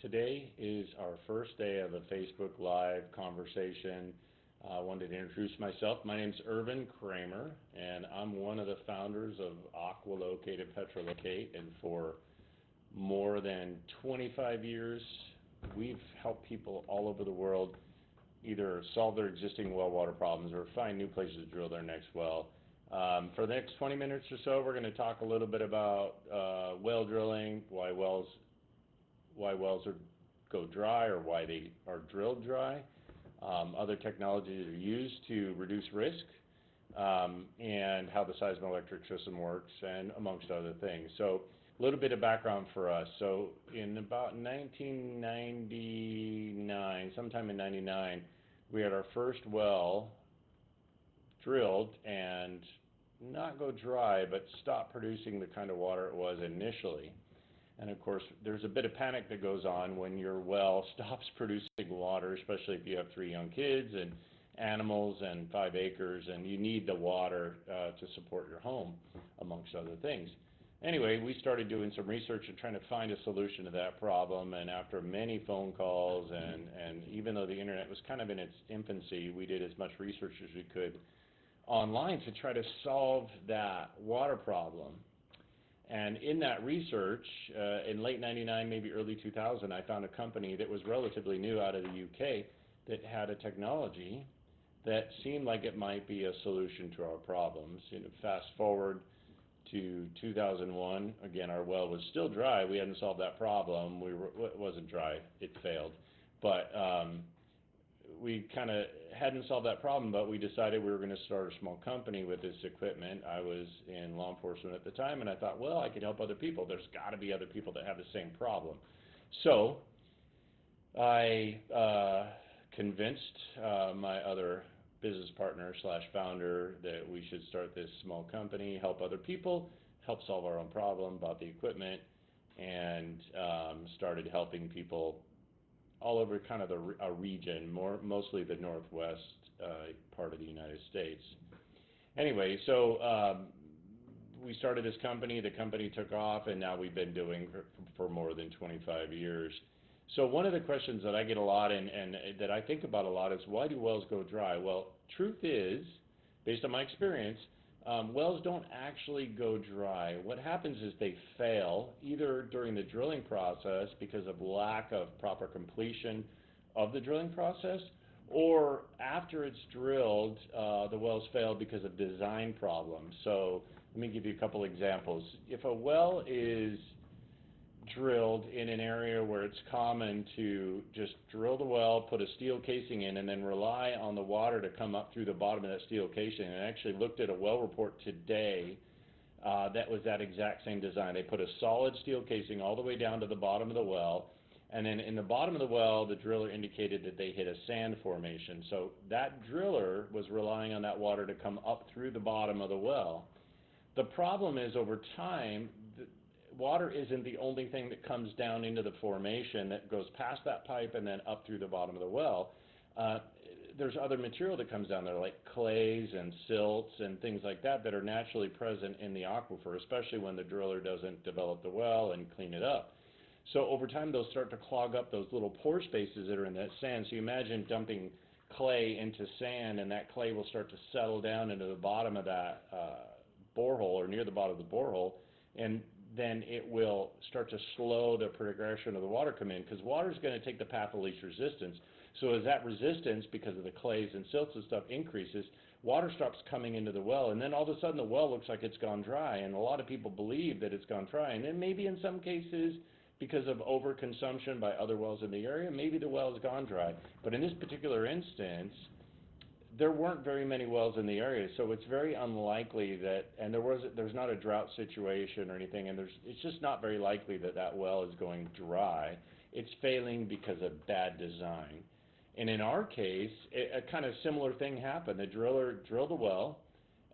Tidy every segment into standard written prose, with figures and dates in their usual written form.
Today is our first day of a Facebook Live conversation. I wanted to introduce myself. My name is Ervin Kraemer, and I'm one of the founders of AquaLocate and PetroLocate. And for more than 25 years, we've helped people all over the world either solve their existing well water problems or find new places to drill their next well. For the next 20 minutes or so, we're going to talk a little bit about well drilling, why wells go dry or why they are drilled dry, other technologies that are used to reduce risk, and how the Seismoelectric system works, and amongst other things. So a little bit of background for us. So in about 1999, sometime in 99, we had our first well drilled and not go dry, but stop producing the kind of water it was initially. And of course, there's a bit of panic that goes on when your well stops producing water, especially if you have 3 young kids and animals and 5 acres, and you need the water to support your home, amongst other things. Anyway, we started doing some research and trying to find a solution to that problem, and after many phone calls, and even though the internet was kind of in its infancy, we did as much research as we could online to try to solve that water problem. And in that research, in late 99, maybe early 2000, I found a company that was relatively new out of the UK that had a technology that seemed like it might be a solution to our problems. Fast forward to 2001, again, our well was still dry. We hadn't solved that problem. It wasn't dry, it failed. But we kind of hadn't solved that problem, but we decided we were going to start a small company with this equipment. I was in law enforcement at the time, and I thought, well, I could help other people. There's got to be other people that have the same problem. So I convinced my other business partner / founder that we should start this small company, help other people, help solve our own problem, bought the equipment, and started helping people all over kind of a region, mostly the northwest part of the United States. Anyway, so we started this company, the company took off, and now we've been doing for more than 25 years. So one of the questions that I get a lot and that I think about a lot is, why do wells go dry? Well, truth is, based on my experience, wells don't actually go dry. What happens is they fail either during the drilling process because of lack of proper completion of the drilling process, or after it's drilled, the wells fail because of design problems. So let me give you a couple examples. If a well is drilled in an area where it's common to just drill the well, put a steel casing in, and then rely on the water to come up through the bottom of that steel casing. And I actually looked at a well report today that was that exact same design. They put a solid steel casing all the way down to the bottom of the well, and then in the bottom of the well, the driller indicated that they hit a sand formation. So that driller was relying on that water to come up through the bottom of the well. The problem is, over time, water isn't the only thing that comes down into the formation that goes past that pipe and then up through the bottom of the well. There's other material that comes down there, like clays and silts and things like that, that are naturally present in the aquifer, especially when the driller doesn't develop the well and clean it up. So over time, they'll start to clog up those little pore spaces that are in that sand. So you imagine dumping clay into sand, and that clay will start to settle down into the bottom of that borehole, or near the bottom of the borehole, and then it will start to slow the progression of the water come in, because water is going to take the path of least resistance. So as that resistance, because of the clays and silts and stuff, increases, water stops coming into the well, and then all of a sudden the well looks like it's gone dry, and a lot of people believe that it's gone dry. And then maybe in some cases, because of overconsumption by other wells in the area, maybe the well has gone dry. But in this particular instance, there weren't very many wells in the area, so it's very unlikely that, and there's not a drought situation or anything, and it's just not very likely that that well is going dry. It's failing because of bad design. And in our case, a kind of similar thing happened. The driller drilled a well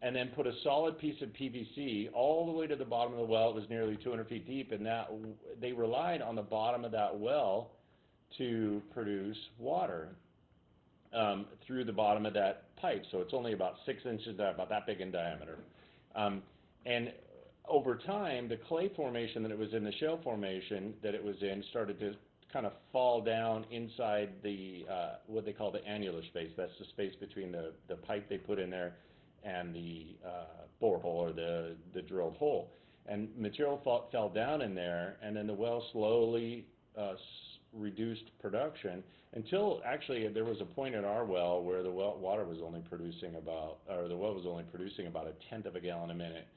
and then put a solid piece of PVC all the way to the bottom of the well. It was nearly 200 feet deep, and that they relied on the bottom of that well to produce water through the bottom of that pipe. So it's only about 6 inches, about that big in diameter. And over time, the clay formation that it was in, the shale formation that it was in, started to kind of fall down inside the what they call the annular space. That's the space between the pipe they put in there and the borehole or the drilled hole. And material fell down in there, and then the well slowly reduced production until actually there was a point at our well where the well was only producing about, or the well was only producing about 1/10 of a gallon a minute.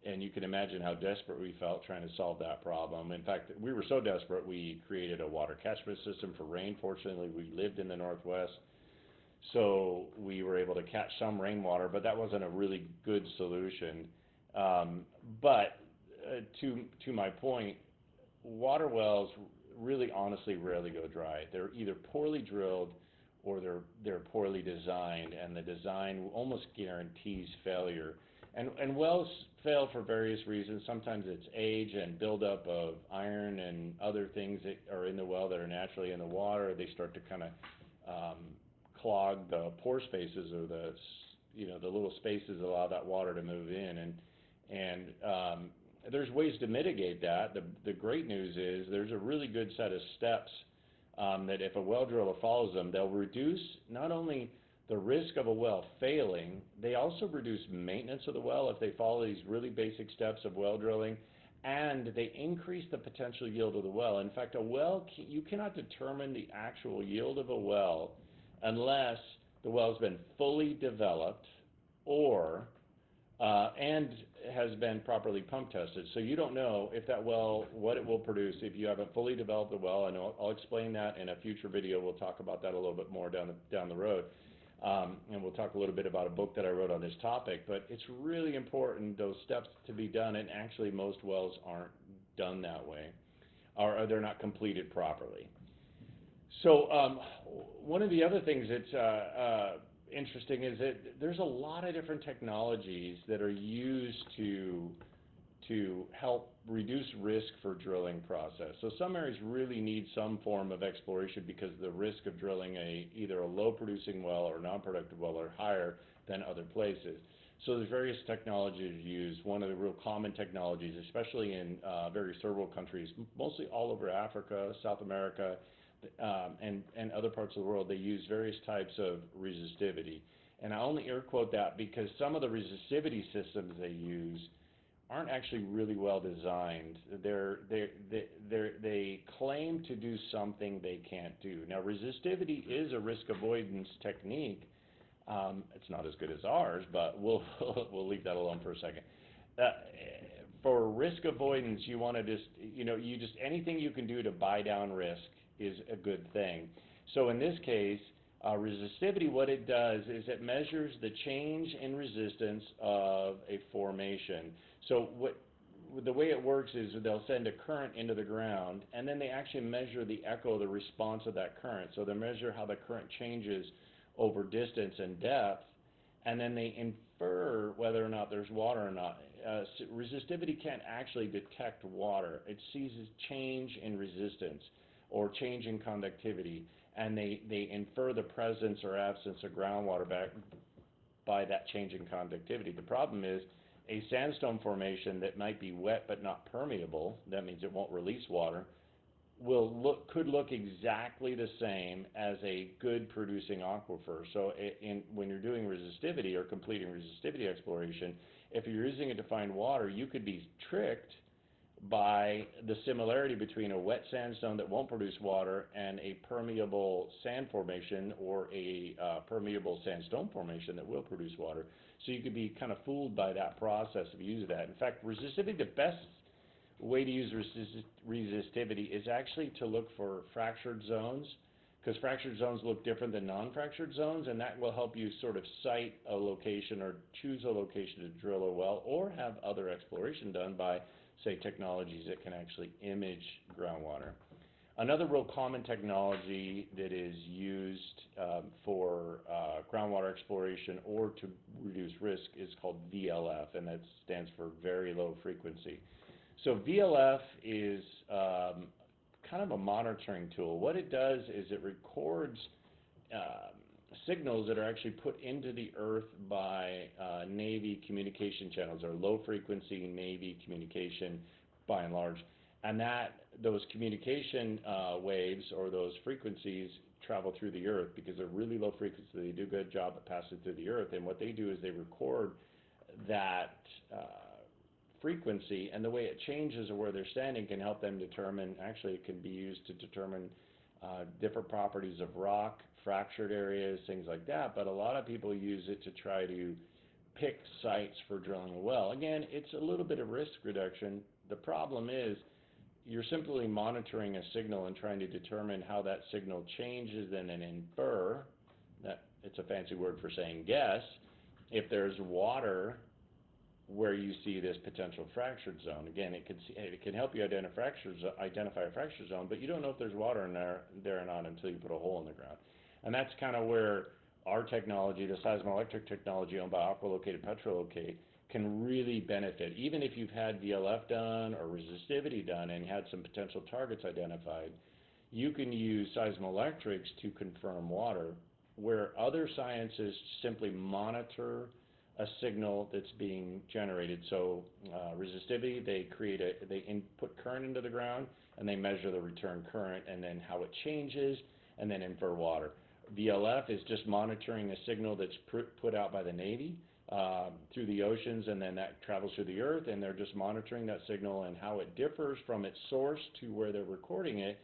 And you can imagine how desperate we felt trying to solve that problem. In fact, we were so desperate we created a water catchment system for rain. Fortunately, we lived in the Northwest, so we were able to catch some rainwater, but that wasn't a really good solution. But to my point, water wells really honestly rarely go dry. They're either poorly drilled or they're poorly designed, and the design almost guarantees failure. And wells fail for various reasons. Sometimes it's age and buildup of iron and other things that are in the well that are naturally in the water. They start to kind of clog the pore spaces, or the little spaces that allow that water to move in. And there's ways to mitigate that. The great news is there's a really good set of steps that if a well driller follows them, they'll reduce not only the risk of a well failing, they also reduce maintenance of the well if they follow these really basic steps of well drilling, and they increase the potential yield of the well. In fact, a well, you cannot determine the actual yield of a well unless the well has been fully developed or and has been properly pump tested. So you don't know if that well, what it will produce if you haven't fully developed the well, and I'll explain that in a future video. We'll talk about that a little bit more down the road. And we'll talk a little bit about a book that I wrote on this topic, but it's really important, those steps to be done, and actually most wells aren't done that way, or they're not completed properly. So one of the other things that's interesting is that there's a lot of different technologies that are used to help reduce risk for drilling process. So some areas really need some form of exploration because the risk of drilling either a low producing well or non-productive well are higher than other places. So there's various technologies used. One of the real common technologies, especially in various third world countries, mostly all over Africa, South America, and other parts of the world, they use various types of resistivity. And I only air quote that because some of the resistivity systems they use aren't actually really well designed. They claim to do something they can't do. Now, resistivity is a risk avoidance technique. It's not as good as ours, but we'll leave that alone for a second. For risk avoidance, you want to just anything you can do to buy down risk is a good thing. So in this case, resistivity, what it does is it measures the change in resistance of a formation. So the way it works is they'll send a current into the ground, and then they actually measure the echo, the response of that current. So they measure how the current changes over distance and depth, and then they infer whether or not there's water or not. Resistivity can't actually detect water. It sees a change in resistance or change in conductivity, and they infer the presence or absence of groundwater by that change in conductivity. The problem is a sandstone formation that might be wet but not permeable, that means it won't release water, could look exactly the same as a good producing aquifer. So when you're doing resistivity or completing resistivity exploration, if you're using it to find water, you could be tricked by the similarity between a wet sandstone that won't produce water and a permeable sand formation or a permeable sandstone formation that will produce water. So you could be kind of fooled by that process if you use that. In fact, resistivity, the best way to use resistivity is actually to look for fractured zones, because fractured zones look different than non-fractured zones, and that will help you sort of site a location or choose a location to drill a well or have other exploration done by, say, technologies that can actually image groundwater. Another real common technology that is used for groundwater exploration or to reduce risk is called VLF, and that stands for very low frequency. So VLF is kind of a monitoring tool. What it does is it records signals that are actually put into the earth by Navy communication channels, or low frequency Navy communication by and large. And those communication waves, or those frequencies, travel through the earth because they're really low frequency. They do a good job at passing through the earth, and what they do is they record that frequency, and the way it changes or where they're standing can help them determine, actually it can be used to determine different properties of rock, fractured areas, things like that. But a lot of people use it to try to pick sites for drilling a well. Again, it's a little bit of risk reduction. The problem is you're simply monitoring a signal and trying to determine how that signal changes, and then infer, that it's a fancy word for saying guess, if there's water where you see this potential fractured zone. Again, it can help you identify a fracture zone, but you don't know if there's water in there or not until you put a hole in the ground. And that's kind of where our technology, the seismoelectric technology owned by AquaLocate and PetroLocate, can really benefit. Even if you've had VLF done or resistivity done and had some potential targets identified, you can use seismoelectrics to confirm water, where other sciences simply monitor a signal that's being generated. So resistivity, they input current into the ground, and they measure the return current and then how it changes, and then infer water. VLF is just monitoring a signal that's put out by the Navy through the oceans, and then that travels through the earth, and they're just monitoring that signal, and how it differs from its source to where they're recording it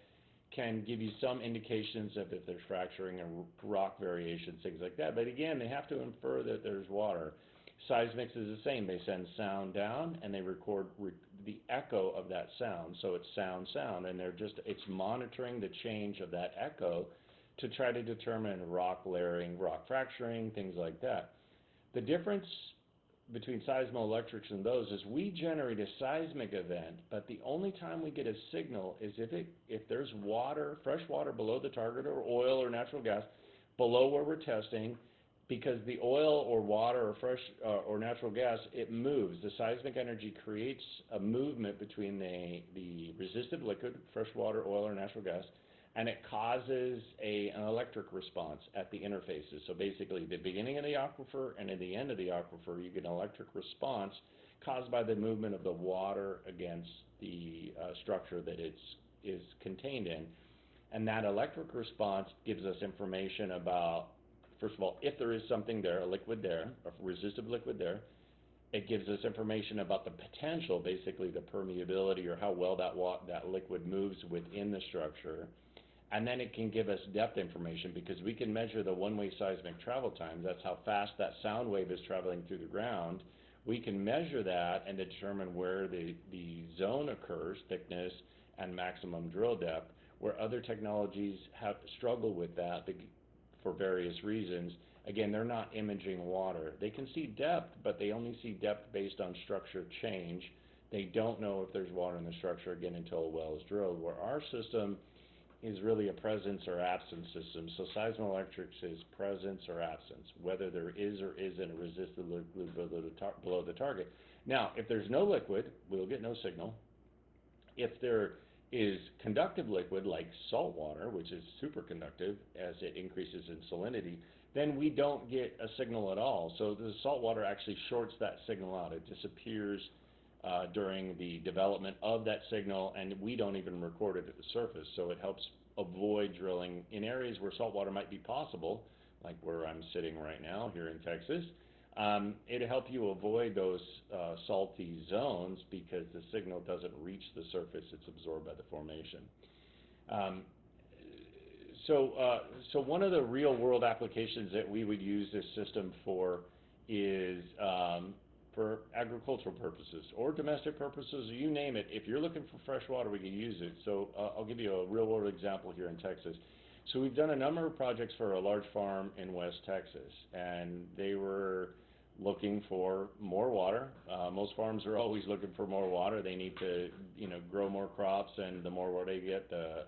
can give you some indications of if there's fracturing and rock variations, things like that. But again, they have to infer that there's water. Seismics is the same. They send sound down and they record the echo of that sound. So it's sound, and it's monitoring the change of that echo to try to determine rock layering, rock fracturing, things like that. The difference between seismoelectrics and those is we generate a seismic event, but the only time we get a signal is if there's water, fresh water below the target, or oil or natural gas below where we're testing, because the oil or water or fresh or natural gas, it moves. The seismic energy creates a movement between the resistive liquid, fresh water, oil, or natural gas, and it causes an electric response at the interfaces. So basically, the beginning of the aquifer and at the end of the aquifer, you get an electric response caused by the movement of the water against the structure that it is contained in. And that electric response gives us information about, first of all, if there is something there, a liquid there, a resistive liquid there. It gives us information about the potential, basically the permeability, or how well that liquid moves within the structure. And then it can give us depth information, because we can measure the one-way seismic travel time. That's how fast that sound wave is traveling through the ground. We can measure that and determine where the zone occurs, thickness and maximum drill depth, where other technologies have struggled with that for various reasons. Again, they're not imaging water. They can see depth, but they only see depth based on structure change. They don't know if there's water in the structure, again, until a well is drilled, where our system is really a presence or absence system. So seismoelectrics is presence or absence, whether there is or isn't a resistive liquid below the target. Now, if there's no liquid, we'll get no signal. If there is conductive liquid, like salt water, which is superconductive as it increases in salinity, then we don't get a signal at all. So the salt water actually shorts that signal out. It disappears during the development of that signal, and we don't even record it at the surface. So it helps avoid drilling in areas where saltwater might be possible, like where I'm sitting right now here in Texas. It'll help you avoid those salty zones, because the signal doesn't reach the surface. It's absorbed by the formation. So one of the real-world applications that we would use this system for is for agricultural purposes or domestic purposes, you name it. If you're looking for fresh water, we can use it. So I'll give you a real-world example here in Texas. So we've done a number of projects for a large farm in West Texas, and they were looking for more water. Most farms are always looking for more water. They need to, grow more crops, and the more water they get, the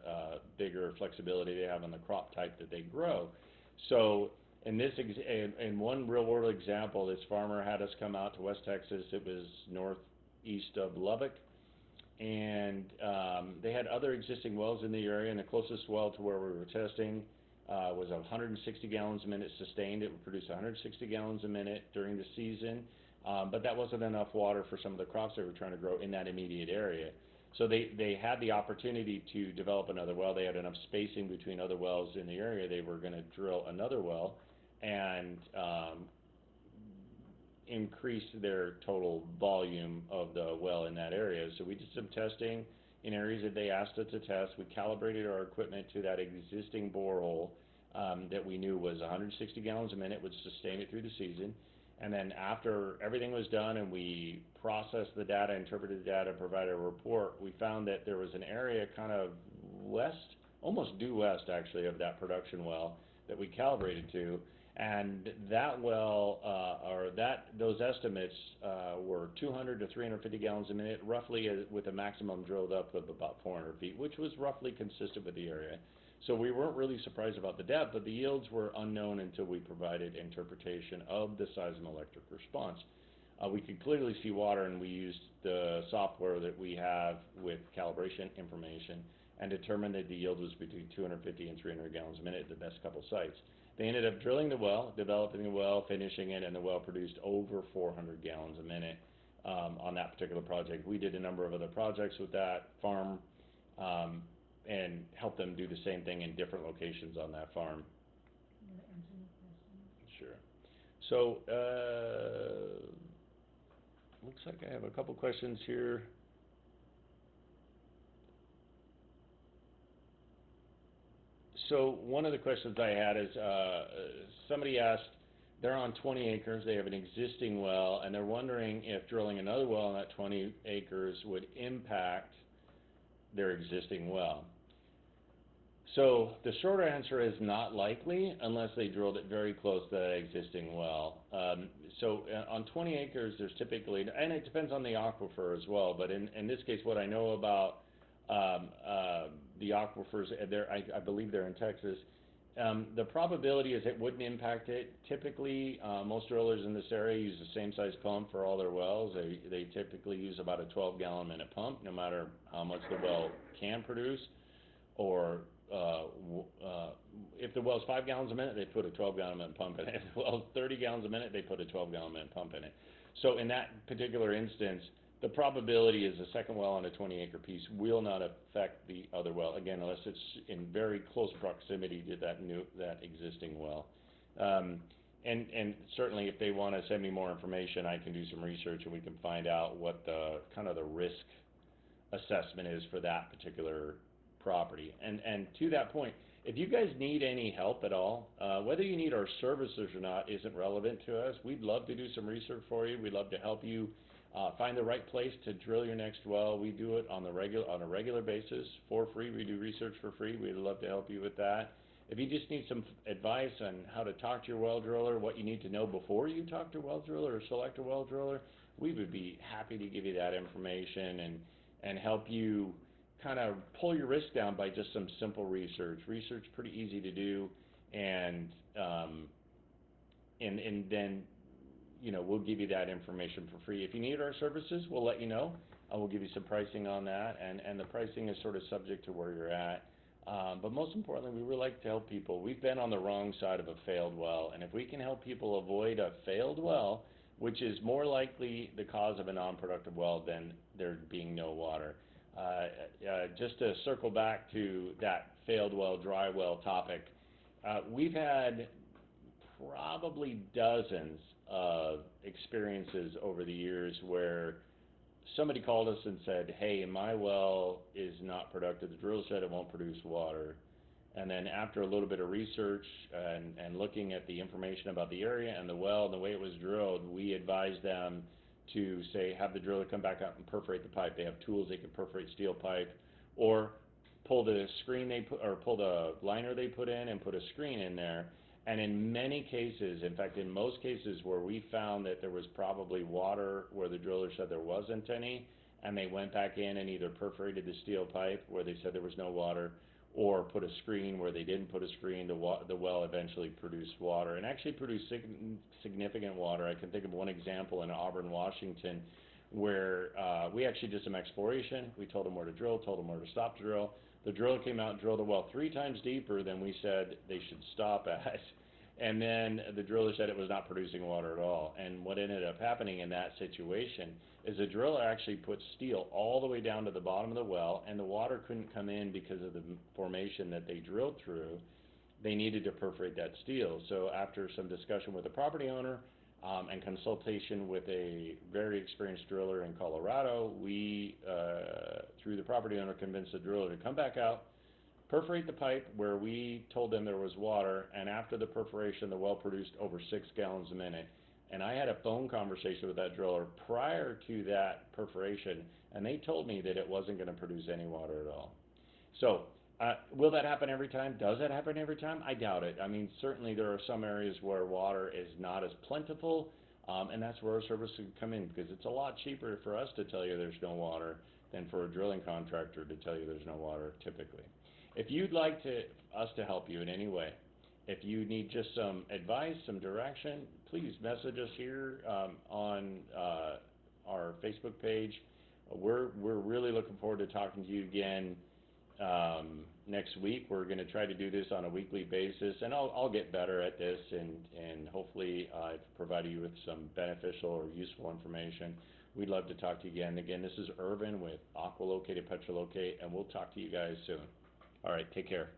bigger flexibility they have on the crop type that they grow. So in one real-world example, this farmer had us come out to West Texas. It was northeast of Lubbock, and they had other existing wells in the area, and the closest well to where we were testing was 160 gallons a minute sustained. It would produce 160 gallons a minute during the season, but that wasn't enough water for some of the crops they were trying to grow in that immediate area. So they had the opportunity to develop another well. They had enough spacing between other wells in the area. They were going to drill another well and increase their total volume of the well in that area. So we did some testing in areas that they asked us to test. We calibrated our equipment to that existing borehole that we knew was 160 gallons a minute, would sustain it through the season. And then after everything was done and we processed the data, interpreted the data, provided a report, we found that there was an area kind of west, almost due west actually, of that production well that we calibrated to. And that well, those estimates were 200 to 350 gallons a minute, roughly with a maximum drilled up of about 400 feet, which was roughly consistent with the area. So we weren't really surprised about the depth, but the yields were unknown until we provided interpretation of the seismoelectric response. We could clearly see water, and we used the software that we have with calibration information and determined that the yield was between 250 and 300 gallons a minute at the best couple sites. They ended up drilling the well, developing the well, finishing it, and the well produced over 400 gallons a minute on that particular project. We did a number of other projects with that farm and helped them do the same thing in different locations on that farm. Sure. So, looks like I have a couple questions here. So one of the questions I had is somebody asked, they're on 20 acres, they have an existing well, and they're wondering if drilling another well on that 20 acres would impact their existing well. So the short answer is not likely unless they drilled it very close to that existing well. So on 20 acres, there's typically, and it depends on the aquifer as well, but in this case, what I know about the aquifers, I believe they're in Texas, the probability is it wouldn't impact it. Typically, most drillers in this area use the same size pump for all their wells. They typically use about a 12-gallon minute pump, no matter how much the well can produce, or if the well's 5 gallons a minute, they put a 12-gallon minute pump in it. If the well's 30 gallons a minute, they put a 12-gallon minute pump in it. So in that particular instance, the probability is the second well on a 20-acre piece will not affect the other well, again, unless it's in very close proximity to that existing well. And certainly, if they want to send me more information, I can do some research and we can find out what the kind of the risk assessment is for that particular property. And to that point, if you guys need any help at all, whether you need our services or not isn't relevant to us. We'd love to do some research for you. We'd love to help you find the right place to drill your next well. We do it on a regular basis for free. We do research for free. We'd love to help you with that. If you just need some advice on how to talk to your well driller, what you need to know before you talk to a well driller or select a well driller, we would be happy to give you that information and help you kind of pull your risk down by just some simple research. Research pretty easy to do, and then we'll give you that information for free. If you need our services, we'll let you know. We'll give you some pricing on that, and the pricing is sort of subject to where you're at. But most importantly, we really like to help people. We've been on the wrong side of a failed well, and if we can help people avoid a failed well, which is more likely the cause of a non-productive well than there being no water. Just to circle back to that failed well, dry well topic, we've had probably dozens of experiences over the years where somebody called us and said, hey, my well is not productive. The drill said it won't produce water. And then after a little bit of research and looking at the information about the area and the well and the way it was drilled, we advised them to say, have the driller come back out and perforate the pipe. They have tools, they can perforate steel pipe, or pull the screen pull the liner they put in and put a screen in there. And in many cases, in fact, in most cases where we found that there was probably water where the driller said there wasn't any, and they went back in and either perforated the steel pipe where they said there was no water, or put a screen where they didn't put a screen, the well eventually produced water, and actually produced significant water. I can think of one example in Auburn, Washington, where we actually did some exploration. We told them where to drill, told them where to stop to drill. The driller came out and drilled a well 3 times deeper than we said they should stop at. And then the driller said it was not producing water at all. And what ended up happening in that situation is the driller actually put steel all the way down to the bottom of the well, and the water couldn't come in because of the formation that they drilled through. They needed to perforate that steel. So after some discussion with the property owner and consultation with a very experienced driller in Colorado, we, through the property owner, convinced the driller to come back out, perforate the pipe where we told them there was water, and after the perforation, the well produced over 6 gallons a minute. And I had a phone conversation with that driller prior to that perforation, and they told me that it wasn't going to produce any water at all. So, will that happen every time? Does that happen every time? I doubt it. I mean, certainly there are some areas where water is not as plentiful, and that's where our service can come in, because it's a lot cheaper for us to tell you there's no water than for a drilling contractor to tell you there's no water, typically. If you'd like us to help you in any way, if you need just some advice, some direction, please message us here on our Facebook page. We're really looking forward to talking to you again next week. We're going to try to do this on a weekly basis, and I'll get better at this, and hopefully I've provided you with some beneficial or useful information. We'd love to talk to you again. Again, this is Ervin with AquaLocate and PetroLocate, and we'll talk to you guys soon. All right, take care.